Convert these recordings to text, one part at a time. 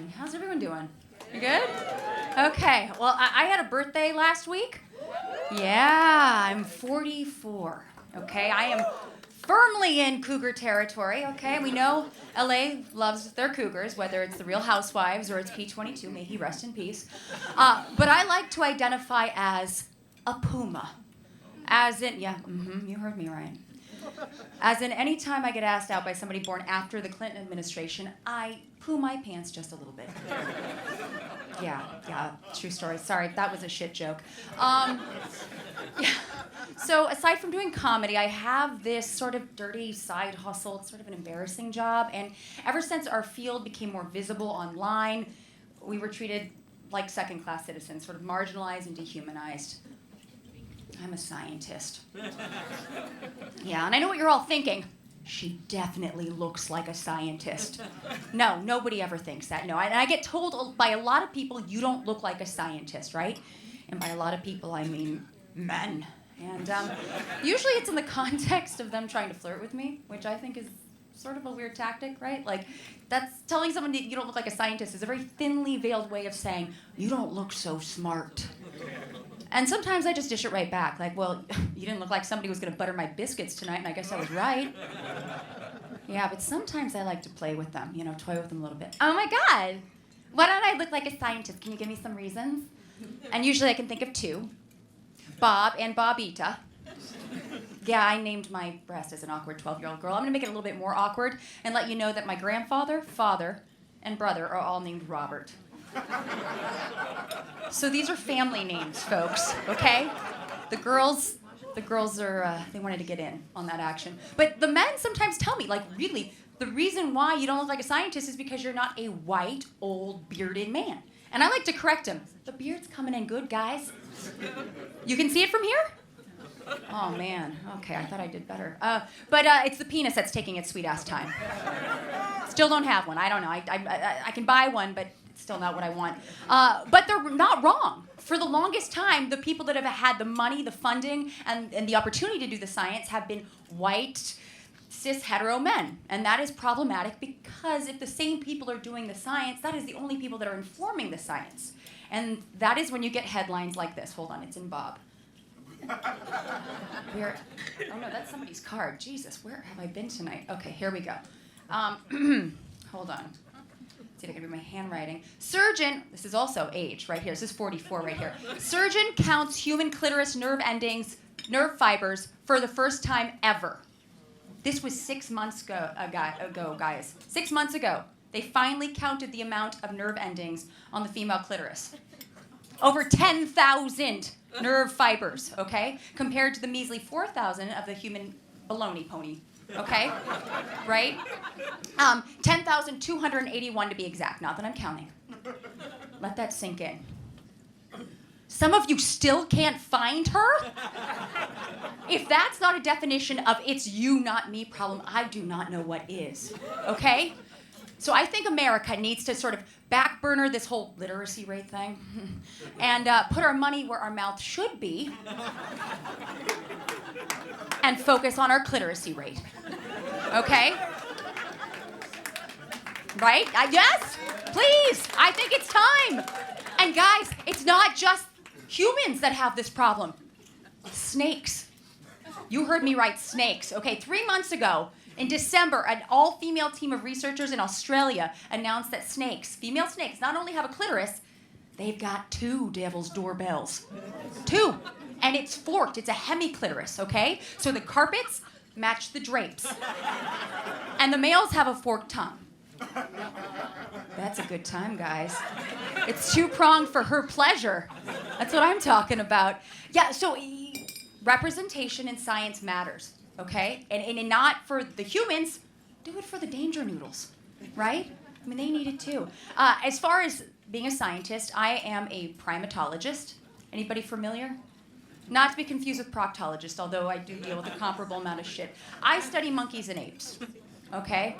morning. How's everyone doing? You good? Okay. Well, I had a birthday last week. Yeah, I'm 44. Okay, I am firmly in cougar territory. Okay, we know LA loves their cougars, whether it's the Real Housewives or it's P22. May he rest in peace. But I like to identify as a puma. As in, you heard me right. As in, anytime I get asked out by somebody born after the Clinton administration, I poo my pants just a little bit. Yeah, true story. Sorry, that was a shit joke. Yeah. So aside from doing comedy, I have this sort of dirty side hustle. It's sort of an embarrassing job. And ever since our field became more visible online, we were treated like second-class citizens, sort of marginalized and dehumanized. I'm a scientist. Yeah, and I know what you're all thinking. She definitely looks like a scientist. No, nobody ever thinks that. No, and I get told by a lot of people, you don't look like a scientist, right? And by a lot of people, I mean men. And usually it's in the context of them trying to flirt with me, which I think is sort of a weird tactic, right? Like, that's telling someone that you don't look like a scientist is a very thinly veiled way of saying, you don't look so smart. And sometimes I just dish it right back, like, well, you didn't look like somebody was going to butter my biscuits tonight, and I guess I was right. Yeah, but sometimes I like to play with them, toy with them a little bit. Oh my God, why don't I look like a scientist? Can you give me some reasons? And usually I can think of two, Bob and Bobita. Yeah, I named my breast as an awkward 12-year-old girl. I'm going to make it a little bit more awkward and let you know that my grandfather, father, and brother are all named Robert. So these are family names, folks, okay? The girls are, they wanted to get in on that action. But the men sometimes tell me, like, really, the reason why you don't look like a scientist is because you're not a white, old, bearded man. And I like to correct him. The beard's coming in good, guys. You can see it from here? Oh, man. Okay, I thought I did better. But it's the penis that's taking its sweet-ass time. Still don't have one. I don't know. I can buy one, but it's still not what I want. But they're not wrong. For the longest time, the people that have had the money, the funding, and the opportunity to do the science have been white, cis, hetero men. And that is problematic because if the same people are doing the science, that is the only people that are informing the science. And that is when you get headlines like this. Hold on, it's in Bob. Oh no, that's somebody's card. Jesus, where have I been tonight? Okay, here we go. Hold on. See if I can read my handwriting. Surgeon, this is also age right here. This is 44 right here. Surgeon counts human clitoris nerve endings, nerve fibers for the first time ever. This was 6 months ago, guys. 6 months ago, they finally counted the amount of nerve endings on the female clitoris. Over 10,000 nerve fibers, okay? Compared to the measly 4,000 of the human baloney pony, okay? Right? 10,281 to be exact, not that I'm counting. Let that sink in. Some of you still can't find her? If that's not a definition of it's you, not me problem, I do not know what is, okay? So I think America needs to sort of back burner this whole literacy rate thing and put our money where our mouth should be and focus on our cliteracy rate. Okay? Right? Yes? Please. I think it's time. And guys, it's not just humans that have this problem. Snakes. You heard me right, snakes. Okay, 3 months ago, in December, an all-female team of researchers in Australia announced that snakes, female snakes, not only have a clitoris, they've got 2 devil's doorbells. 2. And it's forked. It's a hemiclitoris, okay? So the carpets match the drapes. And the males have a forked tongue. That's a good time, guys. It's 2-pronged for her pleasure. That's what I'm talking about. Yeah, so representation in science matters. Okay? And not for the humans, do it for the danger noodles, right? I mean, they need it too. As far as being a scientist, I am a primatologist. Anybody familiar? Not to be confused with proctologist, although I do deal with a comparable amount of shit. I study monkeys and apes, okay?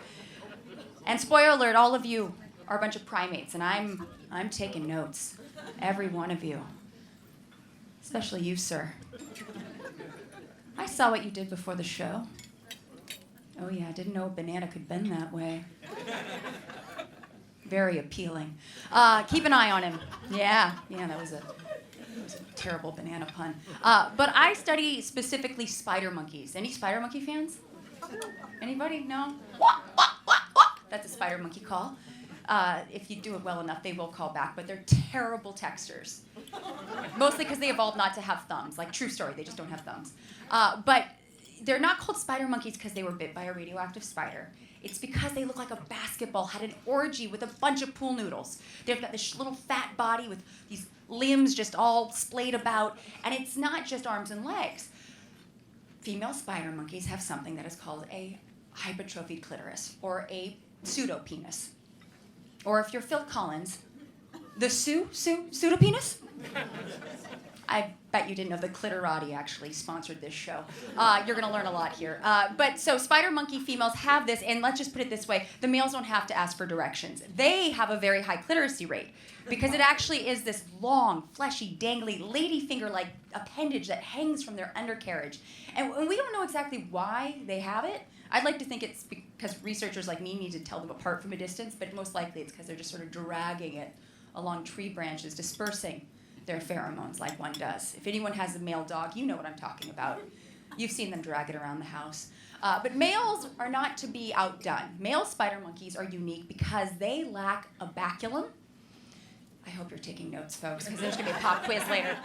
And spoiler alert, all of you are a bunch of primates, and I'm taking notes. Every one of you. Especially you, sir. I saw what you did before the show. Oh yeah, I didn't know a banana could bend that way. Very appealing. Keep an eye on him. Yeah, that was a terrible banana pun. But I study specifically spider monkeys. Any spider monkey fans? Anybody? No? That's a spider monkey call. If you do it well enough, they will call back, but they're terrible texters. Mostly because they evolved not to have thumbs. Like, true story, they just don't have thumbs. But they're not called spider monkeys because they were bit by a radioactive spider. It's because they look like a basketball, had an orgy with a bunch of pool noodles. They've got this little fat body with these limbs just all splayed about, and it's not just arms and legs. Female spider monkeys have something that is called a hypertrophied clitoris, or a pseudopenis. Or if you're Phil Collins, the pseudopenis? I bet you didn't know the Clitorati actually sponsored this show. You're going to learn a lot here. But so spider monkey females have this, and let's just put it this way, the males don't have to ask for directions. They have a very high clitoracy rate because it actually is this long, fleshy, dangly, ladyfinger-like appendage that hangs from their undercarriage. And we don't know exactly why they have it. I'd like to think it's because researchers like me need to tell them apart from a distance, but most likely it's because they're just sort of dragging it along tree branches, dispersing their pheromones like one does. If anyone has a male dog, you know what I'm talking about. You've seen them drag it around the house. But males are not to be outdone. Male spider monkeys are unique because they lack a baculum. I hope you're taking notes, folks, because there's going to be a pop quiz later.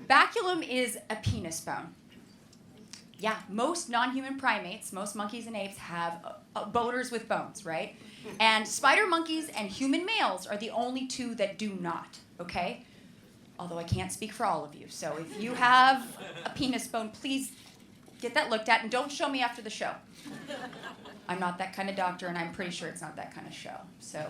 Baculum is a penis bone. Yeah, most non-human primates, most monkeys and apes have boners with bones, right? And spider monkeys and human males are the only two that do not, okay? Although I can't speak for all of you. So if you have a penis bone, please get that looked at and don't show me after the show. I'm not that kind of doctor, and I'm pretty sure it's not that kind of show. So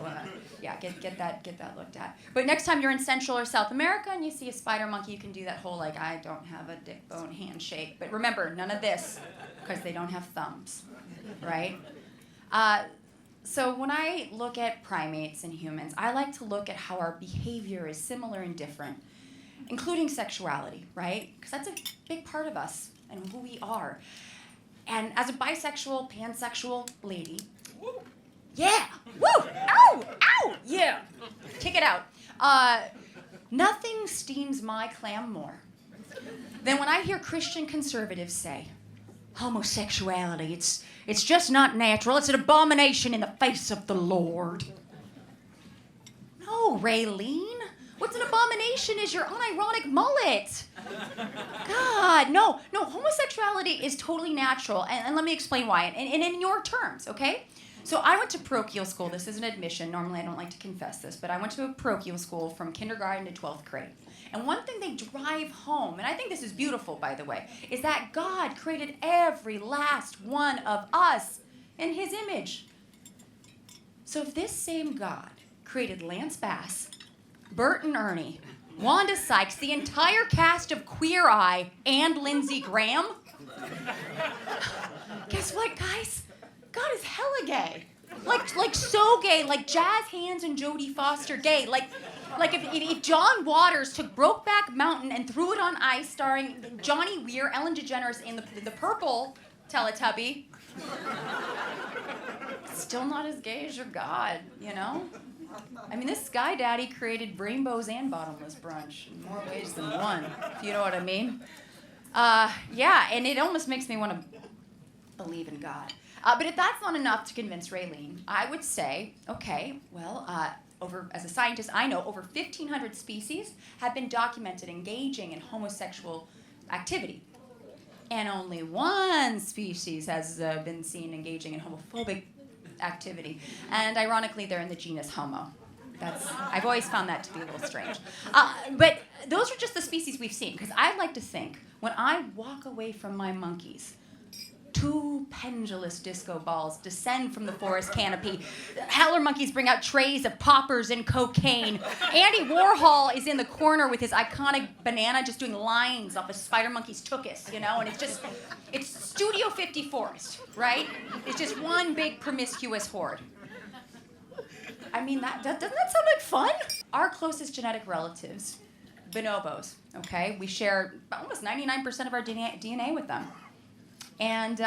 yeah, get that looked at. But next time you're in Central or South America and you see a spider monkey, you can do that whole like, I don't have a dick bone handshake. But remember, none of this, because they don't have thumbs, right? So when I look at primates and humans, I like to look at how our behavior is similar and different, including sexuality, right? Because that's a big part of us and who we are. And as a bisexual, pansexual lady, yeah, woo, ow, ow, yeah, kick it out. Nothing steams my clam more than when I hear Christian conservatives say, homosexuality, it's just not natural, it's an abomination in the face of the Lord. No, Raylene. What's an abomination is your unironic mullet. God, no, homosexuality is totally natural, and let me explain why, and in your terms, okay? So I went to parochial school. This is an admission. Normally I don't like to confess this, but I went to a parochial school from kindergarten to 12th grade. And one thing they drive home, and I think this is beautiful, by the way, is that God created every last one of us in his image. So if this same God created Lance Bass, Bert and Ernie, Wanda Sykes, the entire cast of Queer Eye, and Lindsey Graham, guess what, guys? God is hella gay. Like so gay, like Jazz Hands and Jodie Foster gay. Like if John Waters took Brokeback Mountain and threw it on ice, starring Johnny Weir, Ellen DeGeneres in the purple Teletubby, still not as gay as your God, you know? I mean, this Sky Daddy created rainbows and bottomless brunch in more ways than one, if you know what I mean. Yeah, and it almost makes me want to believe in God. But if that's not enough to convince Raylene, I would say, okay, well, as a scientist, I know over 1,500 species have been documented engaging in homosexual activity. And only one species has been seen engaging in homophobic activity. And ironically, they're in the genus Homo. I've always found that to be a little strange. But those are just the species we've seen, because I like to think, when I walk away from my monkeys, 2 pendulous disco balls descend from the forest canopy. Howler monkeys bring out trays of poppers and cocaine. Andy Warhol is in the corner with his iconic banana just doing lines off a spider monkey's tuchus, you know? And it's Studio 50 Forest, right? It's just one big promiscuous horde. I mean, doesn't that sound like fun? Our closest genetic relatives, bonobos, okay? We share almost 99% of our DNA with them. And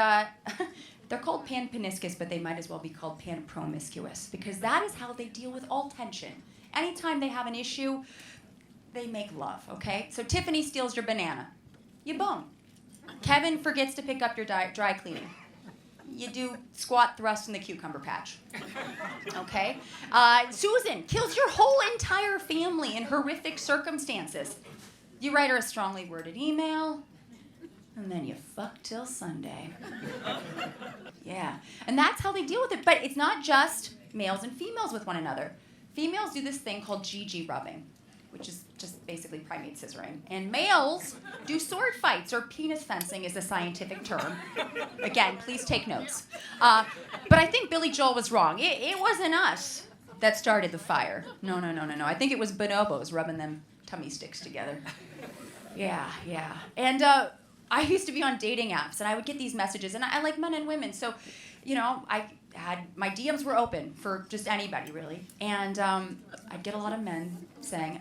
They're called pan-peniscus, but they might as well be called pan-promiscuous because that is how they deal with all tension. Anytime they have an issue, they make love, okay? So Tiffany steals your banana. You bone. Kevin forgets to pick up your dry cleaning. You do squat thrust in the cucumber patch. Okay? Susan kills your whole entire family in horrific circumstances. You write her a strongly worded email, and then you fuck till Sunday. Yeah. And that's how they deal with it. But it's not just males and females with one another. Females do this thing called GG rubbing, which is just basically primate scissoring. And males do sword fights, or penis fencing is the scientific term. Again, please take notes. But I think Billy Joel was wrong. It wasn't us that started the fire. No. I think it was bonobos rubbing them tummy sticks together. Yeah. And I used to be on dating apps, and I would get these messages, and I like men and women, so, my DMs were open for just anybody, really. And I'd get a lot of men saying,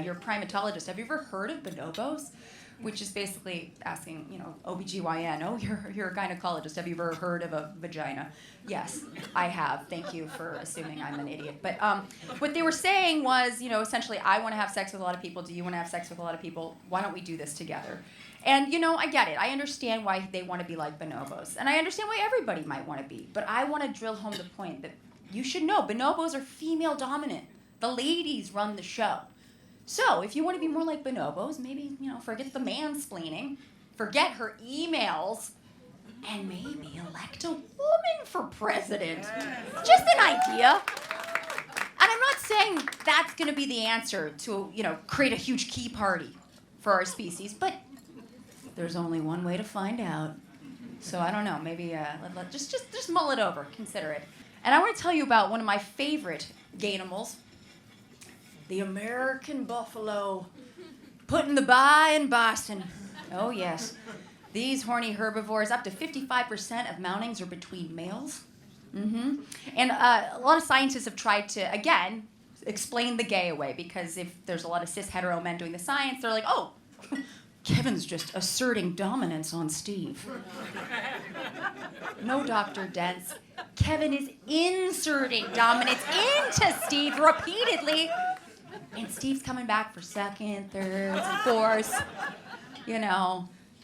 you're a primatologist. Have you ever heard of bonobos? Which is basically asking, OBGYN, you're a gynecologist. Have you ever heard of a vagina? Yes, I have. Thank you for assuming I'm an idiot. But what they were saying was, essentially, I want to have sex with a lot of people. Do you want to have sex with a lot of people? Why don't we do this together? And, I get it. I understand why they want to be like bonobos. And I understand why everybody might want to be. But I want to drill home the point that you should know bonobos are female dominant. The ladies run the show. So if you want to be more like bonobos, maybe, forget the mansplaining, forget her emails, and maybe elect a woman for president. Just an idea. And I'm not saying that's going to be the answer to, create a huge key party for our species, but there's only one way to find out. So I don't know, maybe just mull it over, consider it. And I want to tell you about one of my favorite gainimals, the American buffalo, put in the bay in Boston. Oh yes, these horny herbivores, up to 55% of mountings are between males. Mm-hmm. And a lot of scientists have tried to, again, explain the gay away, because if there's a lot of cis hetero men doing the science, they're like, oh, Kevin's just asserting dominance on Steve. No, Dr. Dents. Kevin is inserting dominance into Steve repeatedly. And Steve's coming back for second, thirds, and fourths.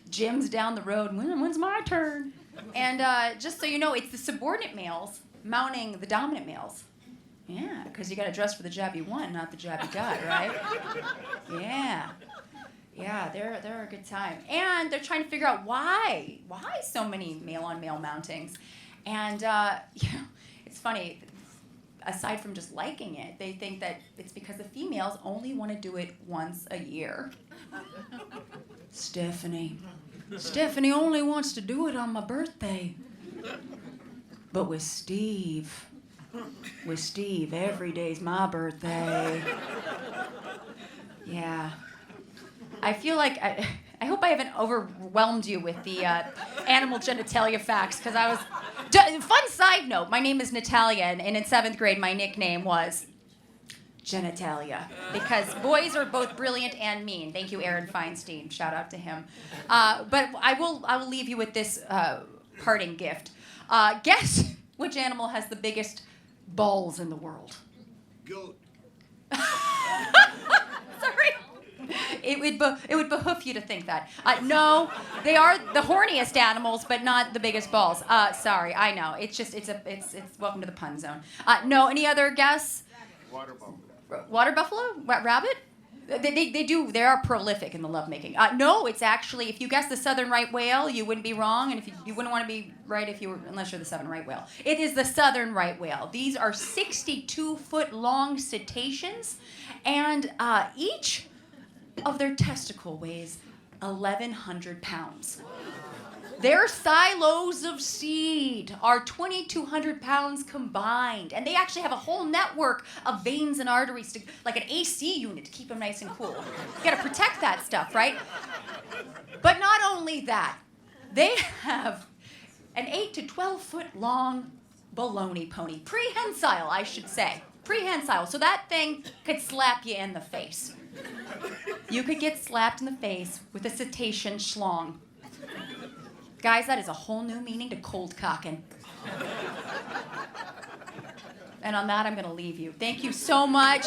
Jim's down the road. When's my turn? And just so you know, it's the subordinate males mounting the dominant males. Yeah, because you got to dress for the job you want, not the job you got, right? Yeah, they're a good time. And they're trying to figure out why so many male-on-male mountings. And, it's funny. Aside from just liking it, they think that it's because the females only want to do it once a year. Stephanie only wants to do it on my birthday. But with Steve, every day's my birthday. Yeah. I feel like, I hope I haven't overwhelmed you with the animal genitalia facts, because I was... Fun side note, my name is Natalia, and in 7th grade, my nickname was Genitalia, because boys are both brilliant and mean. Thank you, Aaron Feinstein. Shout out to him. But I will leave you with this parting gift. Guess which animal has the biggest balls in the world? Goat. Sorry. It would behoove you to think that. No, they are the horniest animals, but not the biggest balls. Sorry, I know. It's welcome to the pun zone. No, any other guess? Water buffalo. Water buffalo? Rabbit? They are prolific in the lovemaking. No, it's actually, if you guess the southern right whale, you wouldn't be wrong, and if you wouldn't want to be right unless you're the southern right whale. It is the southern right whale. These are 62-foot long cetaceans, and each of their testicle weighs 1,100 pounds. Their silos of seed are 2,200 pounds combined, and they actually have a whole network of veins and arteries, like an AC unit, to keep them nice and cool. You gotta protect that stuff, right? But not only that, they have an 8 to 12 foot long baloney pony. Prehensile, I should say. Prehensile. So that thing could slap you in the face. You could get slapped in the face with a cetacean schlong. Guys, that is a whole new meaning to cold cocking. And on that, I'm going to leave you. Thank you so much.